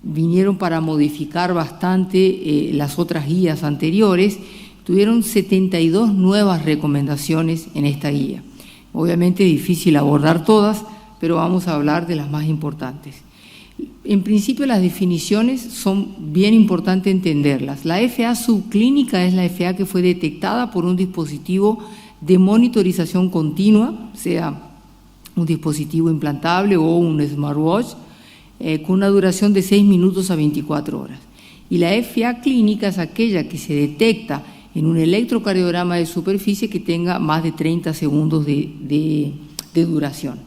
vinieron para modificar bastante las otras guías anteriores. Tuvieron 72 nuevas recomendaciones en esta guía. Obviamente es difícil abordar todas, pero vamos a hablar de las más importantes. En principio, las definiciones son bien importantes entenderlas. La FA subclínica es la FA que fue detectada por un dispositivo de monitorización continua, sea un dispositivo implantable o un smartwatch, con una duración de 6 minutos a 24 horas. Y la FA clínica es aquella que se detecta en un electrocardiograma de superficie que tenga más de 30 segundos de duración.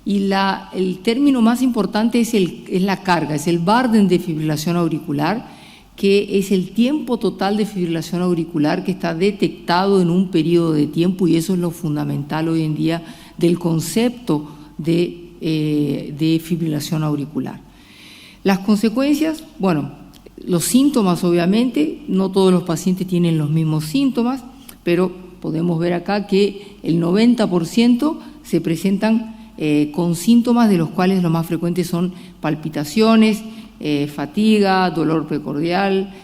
Y el término más importante es la carga, es el burden de fibrilación auricular, que es el tiempo total de fibrilación auricular que está detectado en un periodo de tiempo, y eso es lo fundamental hoy en día del concepto de fibrilación auricular. Las consecuencias, bueno, los síntomas, obviamente, no todos los pacientes tienen los mismos síntomas, pero podemos ver acá que el 90% se presentan con síntomas, de los cuales los más frecuentes son palpitaciones, fatiga, dolor precordial,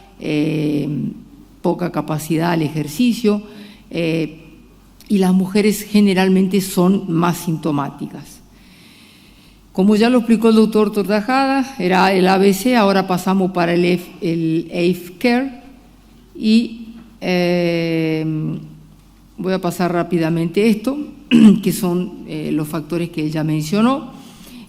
poca capacidad al ejercicio, y las mujeres generalmente son más sintomáticas. Como ya lo explicó el doctor Tortajada, era el ABC, ahora pasamos para el AFE-CARE, y voy a pasar rápidamente esto, que son los factores que él ya mencionó.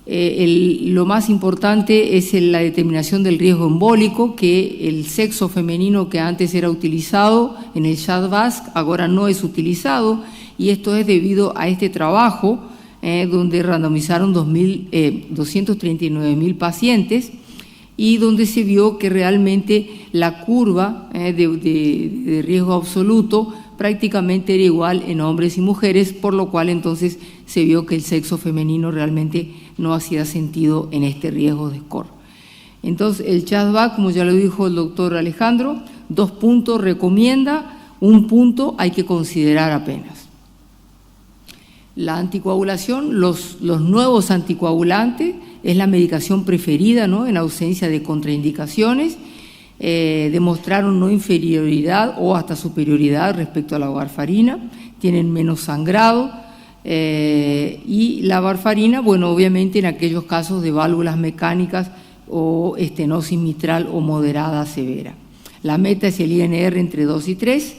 Lo más importante es la determinación del riesgo embólico, que el sexo femenino que antes era utilizado en el CHA2-VASc ahora no es utilizado, y esto es debido a este trabajo donde randomizaron 239.000 pacientes, y donde se vio que realmente la curva de riesgo absoluto prácticamente era igual en hombres y mujeres, por lo cual entonces se vio que el sexo femenino realmente no hacía sentido en este riesgo de score. Entonces, el CHA2-VASc, como ya lo dijo el doctor Alejandro, 2 puntos recomienda, 1 punto hay que considerar apenas. La anticoagulación, los nuevos anticoagulantes, es la medicación preferida, ¿no?, en ausencia de contraindicaciones. Demostraron no inferioridad o hasta superioridad respecto a la warfarina, tienen menos sangrado, y la warfarina, bueno, obviamente en aquellos casos de válvulas mecánicas o estenosis mitral o moderada severa. La meta es el INR entre 2 y 3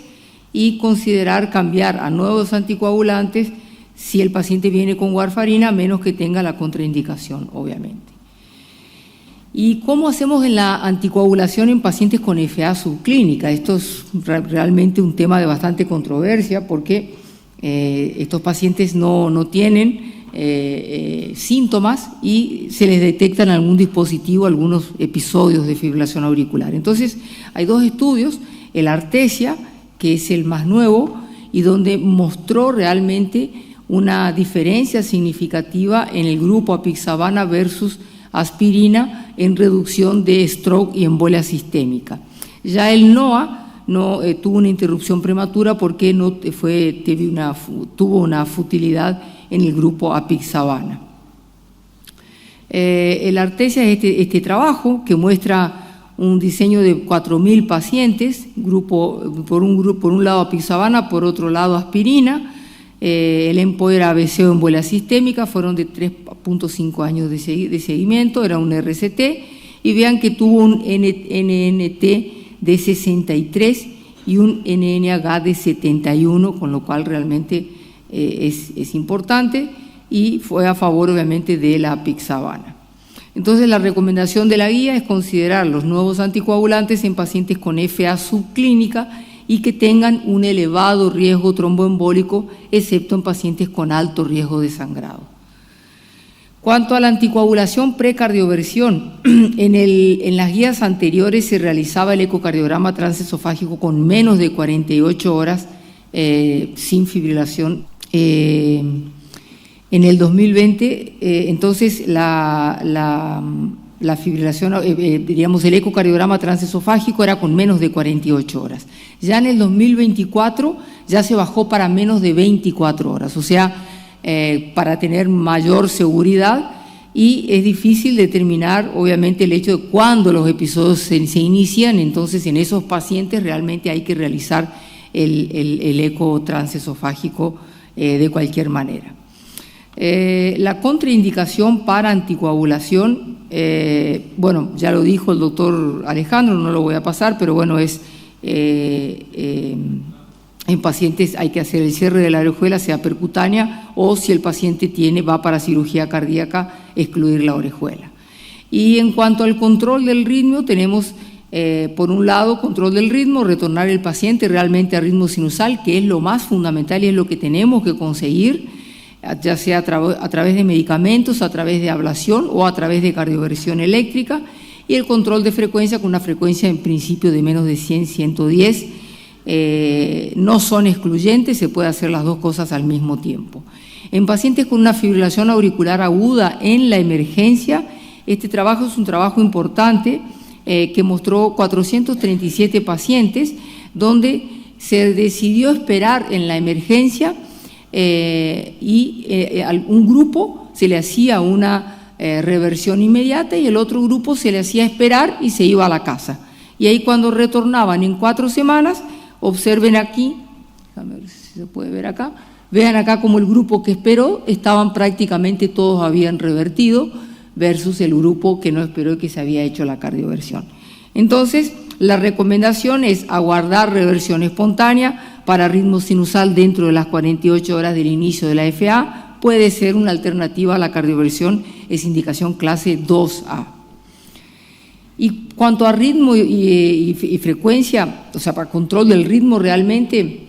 y considerar cambiar a nuevos anticoagulantes si el paciente viene con warfarina, a menos que tenga la contraindicación, obviamente. ¿Y cómo hacemos en la anticoagulación en pacientes con FA subclínica? Esto es realmente un tema de bastante controversia porque estos pacientes no tienen síntomas y se les detectan en algún dispositivo algunos episodios de fibrilación auricular. Entonces, hay dos estudios, el Artesia, que es el más nuevo y donde mostró realmente una diferencia significativa en el grupo apixabana versus aspirina en reducción de stroke y embolia sistémica. Ya el NOA tuvo una interrupción prematura porque tuvo una futilidad en el grupo apixabana. El Artesia es este trabajo que muestra un diseño de 4.000 pacientes, por un lado apixabana, por otro lado aspirina. El EMPO era ABC o embolia sistémica, fueron de 3.5 años de seguimiento, era un RCT, y vean que tuvo un NNT de 63 y un NNH de 71, con lo cual realmente es importante y fue a favor obviamente de la apixabana. Entonces la recomendación de la guía es considerar los nuevos anticoagulantes en pacientes con FA subclínica y que tengan un elevado riesgo tromboembólico, excepto en pacientes con alto riesgo de sangrado. Cuanto a la anticoagulación precardioversión, en las guías anteriores se realizaba el ecocardiograma transesofágico con menos de 48 horas sin fibrilación. En el 2020, entonces la fibrilación, diríamos el ecocardiograma transesofágico era con menos de 48 horas. Ya en el 2024 ya se bajó para menos de 24 horas, o sea, para tener mayor seguridad, y es difícil determinar obviamente el hecho de cuándo los episodios se inician. Entonces en esos pacientes realmente hay que realizar el eco transesofágico de cualquier manera. La contraindicación para anticoagulación, bueno, ya lo dijo el doctor Alejandro, no lo voy a pasar, pero bueno, es en pacientes hay que hacer el cierre de la orejuela, sea percutánea, o si el paciente va para cirugía cardíaca, excluir la orejuela. Y en cuanto al control del ritmo, tenemos por un lado control del ritmo, retornar el paciente realmente a ritmo sinusal, que es lo más fundamental y es lo que tenemos que conseguir, ya sea a través de medicamentos, a través de ablación o a través de cardioversión eléctrica, y el control de frecuencia con una frecuencia en principio de menos de 100, 110, no son excluyentes, se puede hacer las dos cosas al mismo tiempo. En pacientes con una fibrilación auricular aguda en la emergencia, este trabajo es un trabajo importante que mostró 437 pacientes, donde se decidió esperar en la emergencia y un grupo se le hacía una reversión inmediata y el otro grupo se le hacía esperar y se iba a la casa. Y ahí cuando retornaban en 4 semanas, observen aquí, déjame ver si se puede ver acá, vean acá como el grupo que esperó, estaban prácticamente todos habían revertido versus el grupo que no esperó y que se había hecho la cardioversión. Entonces, la recomendación es aguardar reversión espontánea para ritmo sinusal dentro de las 48 horas del inicio de la FA. Puede ser una alternativa a la cardioversión, es indicación clase 2A. Y cuanto a ritmo y frecuencia, o sea, para control del ritmo, realmente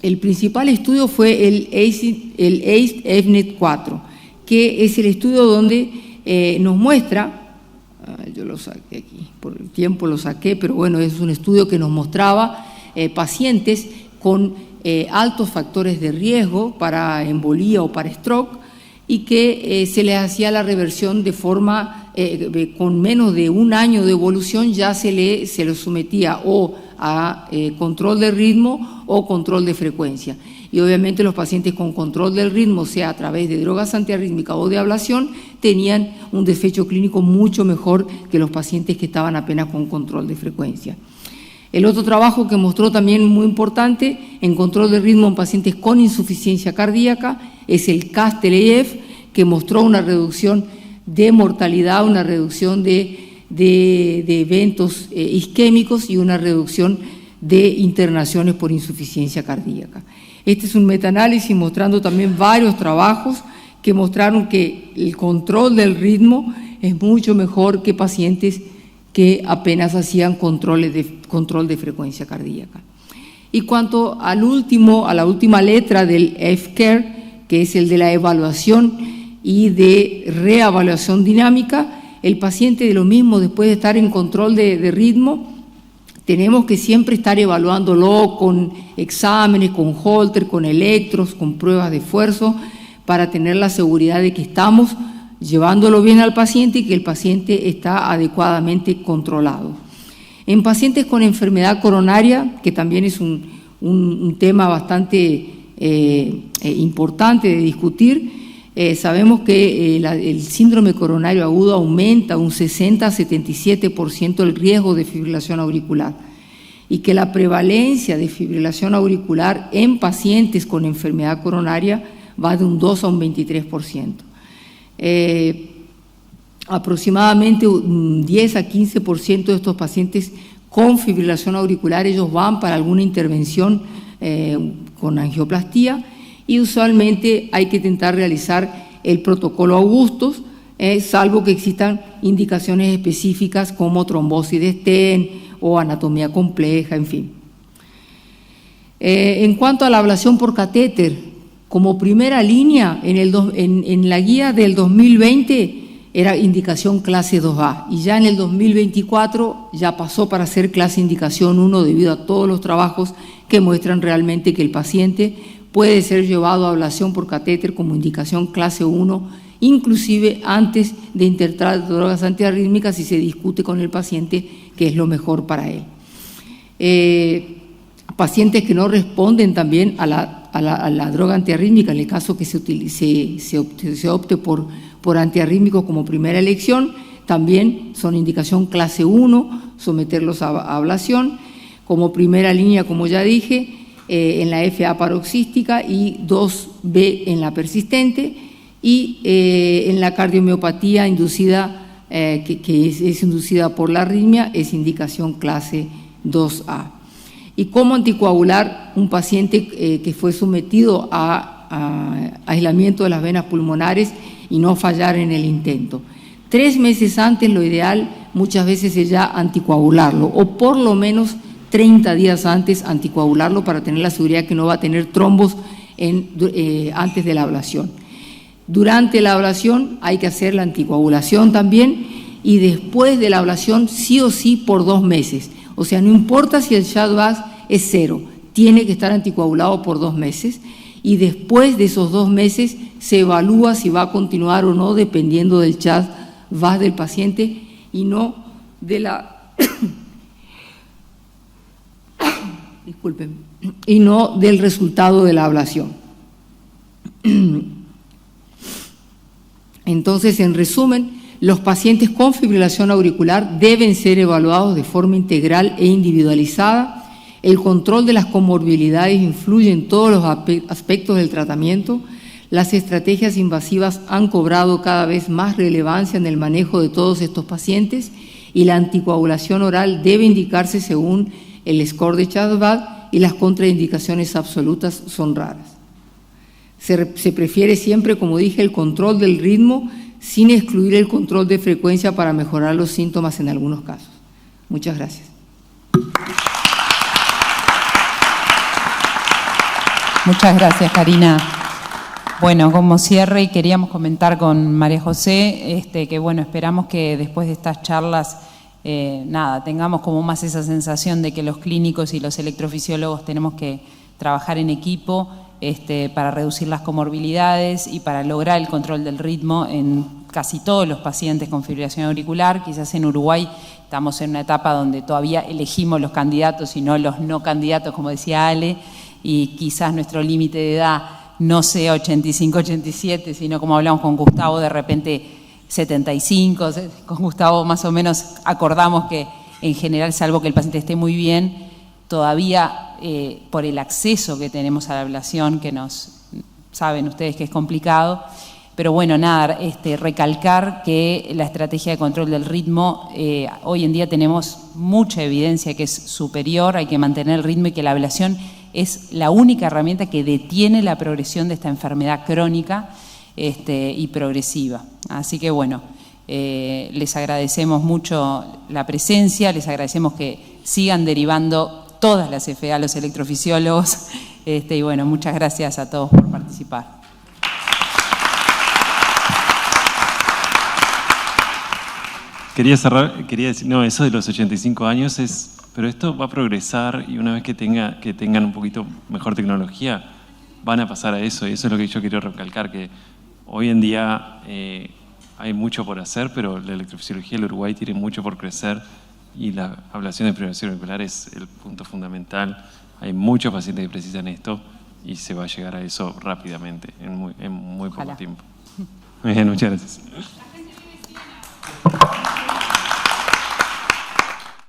el principal estudio fue el ACE-EFNET4, que es el estudio donde nos muestra, yo lo saqué aquí, por el tiempo lo saqué, pero bueno, es un estudio que nos mostraba pacientes con altos factores de riesgo para embolía o para stroke y que se les hacía la reversión de forma, con menos de un año de evolución ya se le sometía o a control de ritmo o control de frecuencia. Y obviamente los pacientes con control del ritmo, sea a través de drogas antiarrítmicas o de ablación, tenían un desfecho clínico mucho mejor que los pacientes que estaban apenas con control de frecuencia. El otro trabajo que mostró también muy importante en control del ritmo en pacientes con insuficiencia cardíaca es el CASTEL-EF, que mostró una reducción de mortalidad, una reducción de eventos isquémicos y una reducción de internaciones por insuficiencia cardíaca. Este es un metaanálisis mostrando también varios trabajos que mostraron que el control del ritmo es mucho mejor que pacientes que apenas hacían control de frecuencia cardíaca. Y cuanto a la última letra del F-CARE, que es el de la evaluación y de reevaluación dinámica, el paciente de lo mismo, después de estar en control de ritmo, tenemos que siempre estar evaluándolo con exámenes, con Holter, con electros, con pruebas de esfuerzo, para tener la seguridad de que estamos llevándolo bien al paciente y que el paciente está adecuadamente controlado. En pacientes con enfermedad coronaria, que también es un tema bastante importante de discutir, sabemos que el síndrome coronario agudo aumenta un 60-77% el riesgo de fibrilación auricular y que la prevalencia de fibrilación auricular en pacientes con enfermedad coronaria va de un 2 a un 23%. Aproximadamente un 10 a 15% de estos pacientes con fibrilación auricular, ellos van para alguna intervención con angioplastía, y usualmente hay que intentar realizar el protocolo Augustus, salvo que existan indicaciones específicas como trombosis de Stent o anatomía compleja, en fin. En cuanto a la ablación por catéter, como primera línea, en la guía del 2020 era indicación clase 2A, y ya en el 2024 ya pasó para ser clase indicación 1 debido a todos los trabajos que muestran realmente que el paciente puede ser llevado a ablación por catéter como indicación clase 1, inclusive antes de intentar drogas antiarrítmicas, si se discute con el paciente qué es lo mejor para él. Pacientes que no responden también a la droga antiarrítmica, en el caso que se opte por antiarrítmicos como primera elección, también son indicación clase 1, someterlos a ablación. Como primera línea, como ya dije, en la FA paroxística y 2B en la persistente, y en la cardiomiopatía inducida, que es inducida por la arritmia, es indicación clase 2A. Y cómo anticoagular un paciente que fue sometido a aislamiento de las venas pulmonares y no fallar en el intento. 3 meses antes, lo ideal muchas veces es ya anticoagularlo, o por lo menos 30 días antes anticoagularlo para tener la seguridad que no va a tener trombos antes de la ablación. Durante la ablación hay que hacer la anticoagulación también, y después de la ablación sí o sí por 2 meses. O sea, no importa si el Shadbaz es 0, tiene que estar anticoagulado por 2 meses, y después de esos 2 meses se evalúa si va a continuar o no, dependiendo del Shadbaz del paciente y no de la disculpen, y no del resultado de la ablación. Entonces, en resumen, los pacientes con fibrilación auricular deben ser evaluados de forma integral e individualizada. El control de las comorbilidades influye en todos los aspectos del tratamiento. Las estrategias invasivas han cobrado cada vez más relevancia en el manejo de todos estos pacientes, y la anticoagulación oral debe indicarse según el score de Shadbaz, y las contraindicaciones absolutas son raras. Se prefiere siempre, como dije, el control del ritmo, sin excluir el control de frecuencia para mejorar los síntomas en algunos casos. Muchas gracias. Muchas gracias, Karina. Bueno, como cierre, queríamos comentar con María José que bueno, esperamos que después de estas charlas tengamos como más esa sensación de que los clínicos y los electrofisiólogos tenemos que trabajar en equipo para reducir las comorbilidades y para lograr el control del ritmo en casi todos los pacientes con fibrilación auricular. Quizás en Uruguay estamos en una etapa donde todavía elegimos los candidatos y no los no candidatos, como decía Ale, y quizás nuestro límite de edad no sea 85, 87, sino, como hablamos con Gustavo, de repente 75, con Gustavo más o menos acordamos que en general, salvo que el paciente esté muy bien, todavía por el acceso que tenemos a la ablación, que saben ustedes que es complicado. Pero bueno, nada, recalcar que la estrategia de control del ritmo, hoy en día tenemos mucha evidencia que es superior, hay que mantener el ritmo y que la ablación es la única herramienta que detiene la progresión de esta enfermedad crónica y progresiva. Así que bueno, les agradecemos mucho la presencia, les agradecemos que sigan derivando todas las FA a los electrofisiólogos y bueno, muchas gracias a todos por participar. Quería cerrar, quería decir, no, eso de los 85 años pero esto va a progresar y una vez que tengan un poquito mejor tecnología, van a pasar a eso, y eso es lo que yo quiero recalcar, que hoy en día hay mucho por hacer, pero la electrofisiología del Uruguay tiene mucho por crecer y la ablación de fibrilación auricular es el punto fundamental. Hay muchos pacientes que precisan esto y se va a llegar a eso rápidamente, en muy poco tiempo. Muy bien, muchas gracias.